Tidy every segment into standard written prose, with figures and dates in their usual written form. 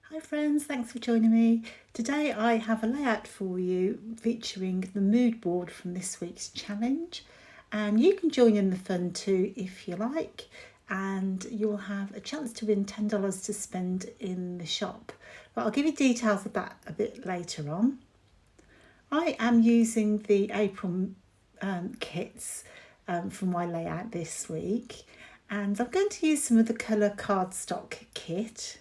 Hi friends, thanks for joining me. Today I have a layout for you featuring the mood board from this week's challenge, and you can join in the fun too if you like, and you'll have a chance to win $10 to spend in the shop. But I'll give you details of that a bit later on. I am using the April kits for my layout this week, and I'm going to use some of the colour cardstock kit.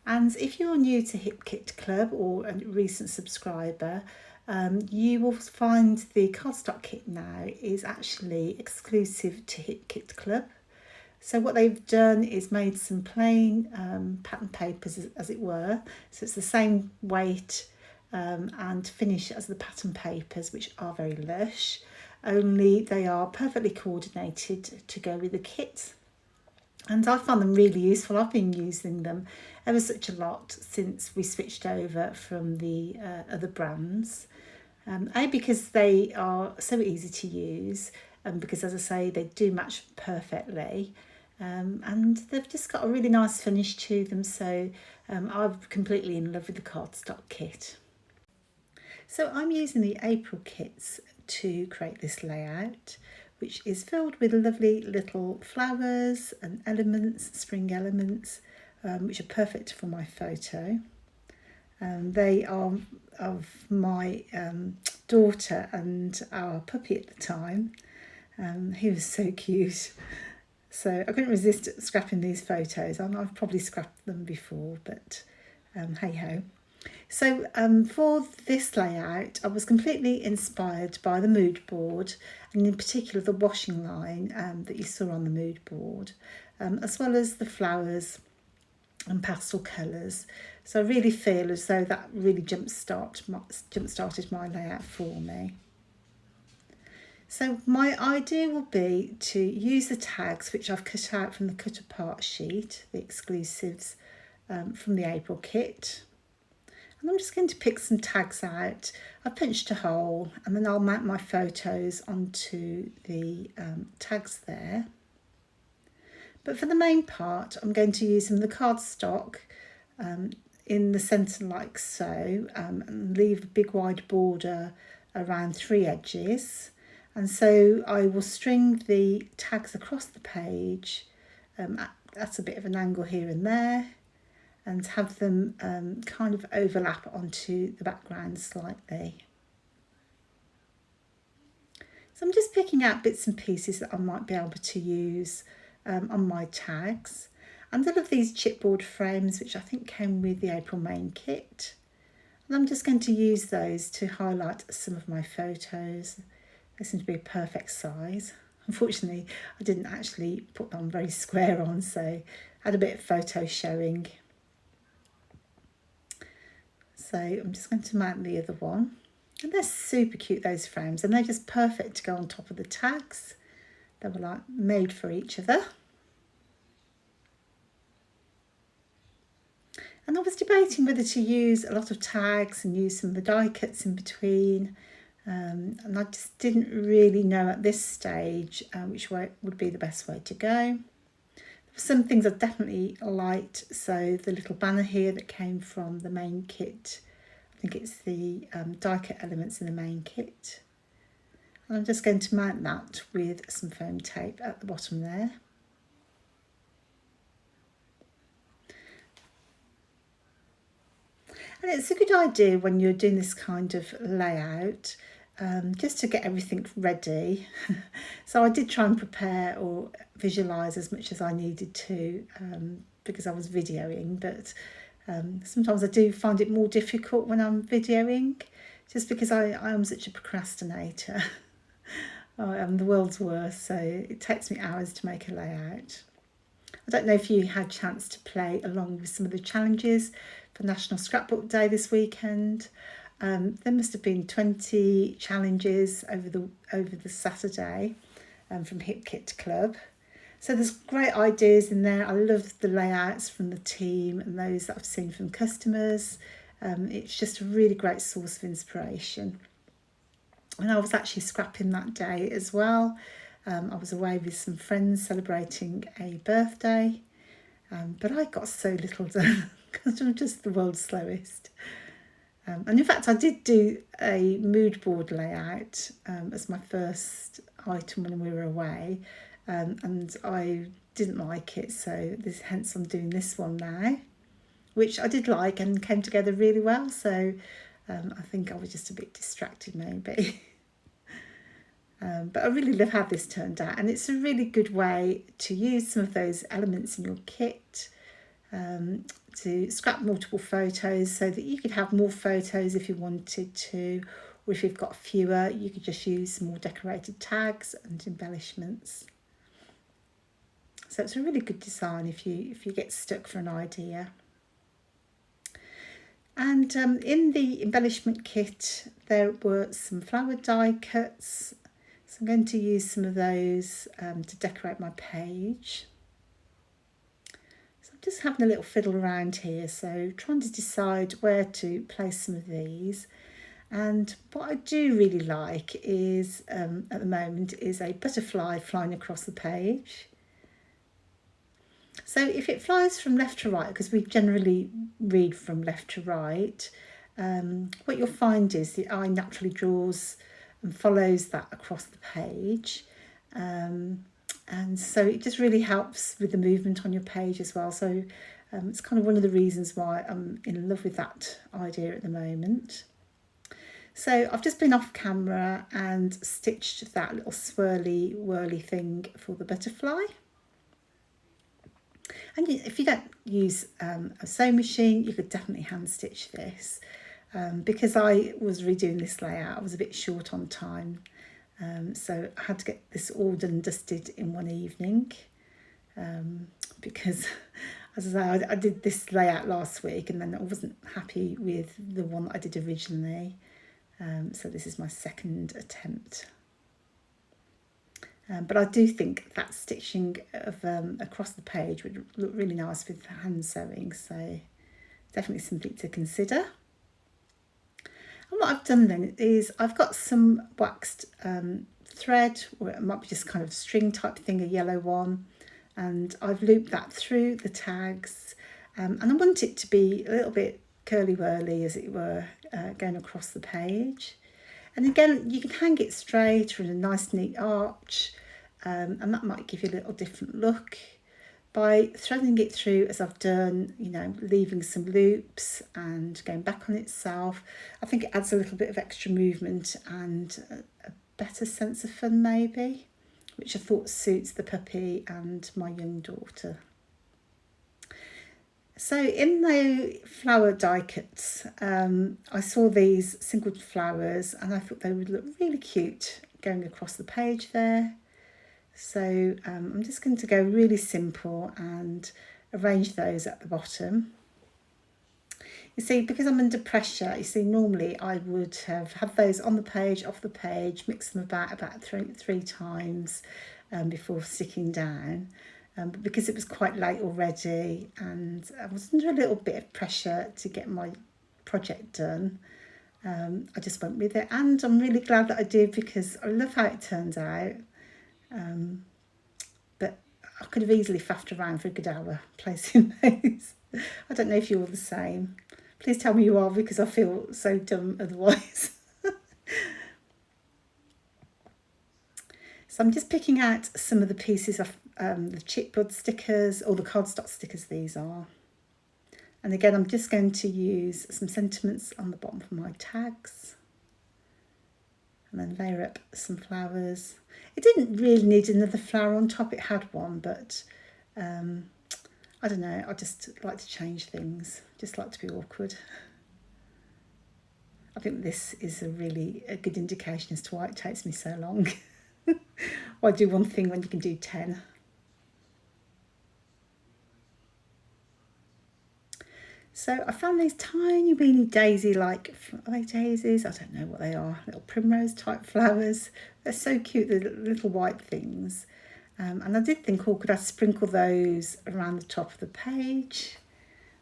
And if you're new to Hip Kit Club or a recent subscriber, you will find the cardstock kit now is actually exclusive to Hip Kit Club. So what they've done is made some plain pattern papers, as it were. So it's the same weight and finish as the pattern papers, which are very lush, only they are perfectly coordinated to go with the kit. And I found them really useful. I've been using them ever such a lot since we switched over from the other brands. Because they are so easy to use, and because, as I say, they do match perfectly. And they've just got a really nice finish to them. So I'm completely in love with the cardstock kit. So I'm using the April kits to create this layout, which is filled with lovely little flowers and elements, spring elements, which are perfect for my photo. They are of my daughter and our puppy at the time. He was so cute. So I couldn't resist scrapping these photos. I've probably scrapped them before, but hey ho. So for this layout, I was completely inspired by the mood board, and in particular the washing line that you saw on the mood board, as well as the flowers and pastel colours. So I really feel as though that really jump-started my layout for me. So my idea will be to use the tags which I've cut out from the cut apart sheet, the exclusives from the April kit. And I'm just going to pick some tags out. I've punched a hole and then I'll mount my photos onto the tags there. But for the main part, I'm going to use some of the cardstock in the centre like so, and leave a big wide border around 3 edges. And so I will string the tags across the page at a bit of an angle here and there, and have them kind of overlap onto the background slightly. So I'm just picking out bits and pieces that I might be able to use on my tags. And I love these chipboard frames, which I think came with the April main kit. And I'm just going to use those to highlight some of my photos. They seem to be a perfect size. Unfortunately, I didn't actually put them very square on, so I had a bit of photo showing. So I'm just going to mount the other one. And they're super cute, those frames, and they're just perfect to go on top of the tags. They were like made for each other. And I was debating whether to use a lot of tags and use some of the die cuts in between. And I just didn't really know at this stage which way would be the best way to go. Some things I definitely liked, so the little banner here that came from the main kit. I think it's the die cut elements in the main kit. And I'm just going to mount that with some foam tape at the bottom there. And it's a good idea when you're doing this kind of layout, just to get everything ready. So I did try and prepare or visualise as much as I needed to because I was videoing, but sometimes I do find it more difficult when I'm videoing, just because I am such a procrastinator. I'm the world's worst, so it takes me hours to make a layout. I don't know if you had a chance to play along with some of the challenges for National Scrapbook Day this weekend. There must have been 20 challenges over the Saturday from Hip Kit Club. So there's great ideas in there. I love the layouts from the team and those that I've seen from customers. It's just a really great source of inspiration. And I was actually scrapping that day as well. I was away with some friends celebrating a birthday, but I got so little done. because I'm just the world's slowest. And in fact, I did do a mood board layout as my first item when we were away, and I didn't like it, so hence I'm doing this one now, which I did like and came together really well. So I think I was just a bit distracted maybe. But I really love how this turned out, and it's a really good way to use some of those elements in your kit to scrap multiple photos so that you could have more photos if you wanted to, or if you've got fewer, you could just use some more decorated tags and embellishments. So it's a really good design if you get stuck for an idea. And in the embellishment kit there were some flower die cuts, so I'm going to use some of those to decorate my page. Just having a little fiddle around here, so trying to decide where to place some of these. And what I do really like is at the moment is a butterfly flying across the page. So if it flies from left to right, because we generally read from left to right, what you'll find is the eye naturally draws and follows that across the page. And so it just really helps with the movement on your page as well. So it's kind of one of the reasons why I'm in love with that idea at the moment. So I've just been off camera and stitched that little swirly whirly thing for the butterfly. And if you don't use a sewing machine, you could definitely hand stitch this. Because I was redoing this layout, I was a bit short on time. So I had to get this all done and dusted in one evening because, as I say, I did this layout last week and then I wasn't happy with the one that I did originally. So this is my second attempt. But I do think that stitching of across the page would look really nice with hand sewing, so definitely something to consider. And what I've done then is I've got some waxed thread, or it might be just kind of string type thing, a yellow one, and I've looped that through the tags, and I want it to be a little bit curly-whirly, as it were, going across the page. And again, you can hang it straight or in a nice neat arch, and that might give you a little different look. By threading it through as I've done, you know, leaving some loops and going back on itself, I think it adds a little bit of extra movement and a better sense of fun maybe, which I thought suits the puppy and my young daughter. So in the flower die cuts, I saw these single flowers and I thought they would look really cute going across the page there. So I'm just going to go really simple and arrange those at the bottom. You see, because I'm under pressure, you see, normally I would have had those on the page, off the page, mix them about three times before sticking down. But because it was quite late already and I was under a little bit of pressure to get my project done, I just went with it. And I'm really glad that I did because I love how it turned out. But I could have easily faffed around for a good hour placing those. I don't know if you're the same. Please tell me you are, because I feel so dumb otherwise. So I'm just picking out some of the pieces of the chipboard stickers, or the cardstock stickers these are. And again, I'm just going to use some sentiments on the bottom for my tags. And then layer up some flowers. It didn't really need another flower on top, it had one, but I don't know, I just like to change things, just like to be awkward. I think this is a good indication as to why it takes me so long. Why do one thing when you can do 10? So I found these tiny weeny daisy-like, are they daisies? I don't know what they are, little primrose type flowers. They're so cute, the little white things. And I did think, oh, could I sprinkle those around the top of the page?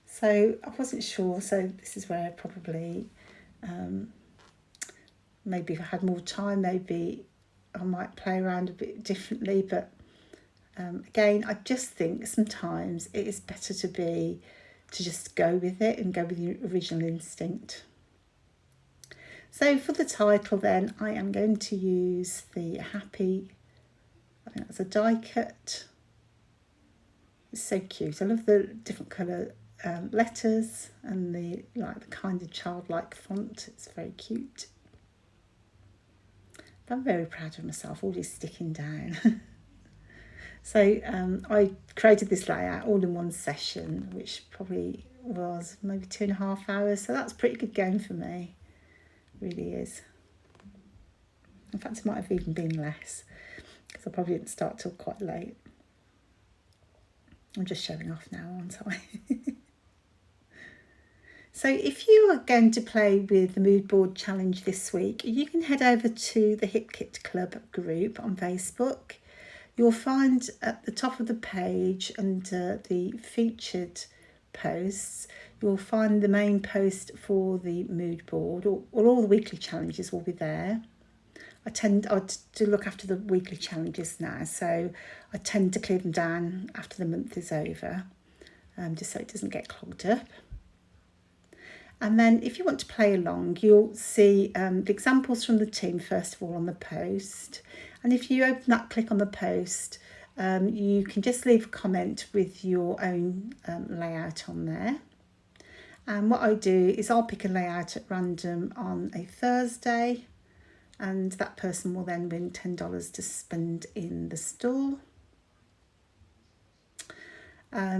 So I wasn't sure, so this is where I probably, maybe if I had more time, maybe I might play around a bit differently. But again, I just think sometimes it is better to be to just go with it and go with your original instinct. So for the title then, I am going to use the Happy, I think that's a die cut. It's so cute. I love the different colour letters and the kind of childlike font. It's very cute. I'm very proud of myself, all this sticking down. So I created this layout all in one session, which probably was maybe 2.5 hours. So that's pretty good going for me. It really is. In fact, it might have even been less because I probably didn't start till quite late. I'm just showing off now, aren't I? So if you are going to play with the Moodboard challenge this week, you can head over to the Hip Kit Club group on Facebook. You'll find at the top of the page under the featured posts, you'll find the main post for the Moodboard, or all the weekly challenges will be there. I tend to look after the weekly challenges now, so I tend to clear them down after the month is over, just so it doesn't get clogged up. And then if you want to play along, you'll see the examples from the team first of all on the post. And if you open that, click on the post, you can just leave a comment with your own layout on there. And what I do is I'll pick a layout at random on a Thursday, and that person will then win $10 to spend in the store.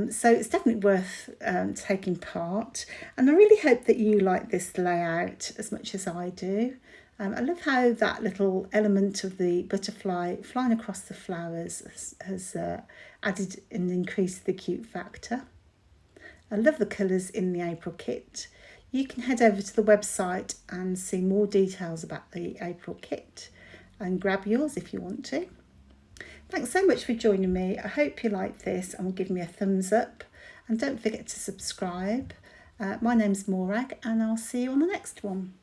So it's definitely worth taking part, and I really hope that you like this layout as much as I do. I love how that little element of the butterfly flying across the flowers has added and increased the cute factor. I love the colours in the April kit. You can head over to the website and see more details about the April kit and grab yours if you want to. Thanks so much for joining me. I hope you like this and will give me a thumbs up. And don't forget to subscribe. My name's Morag, and I'll see you on the next one.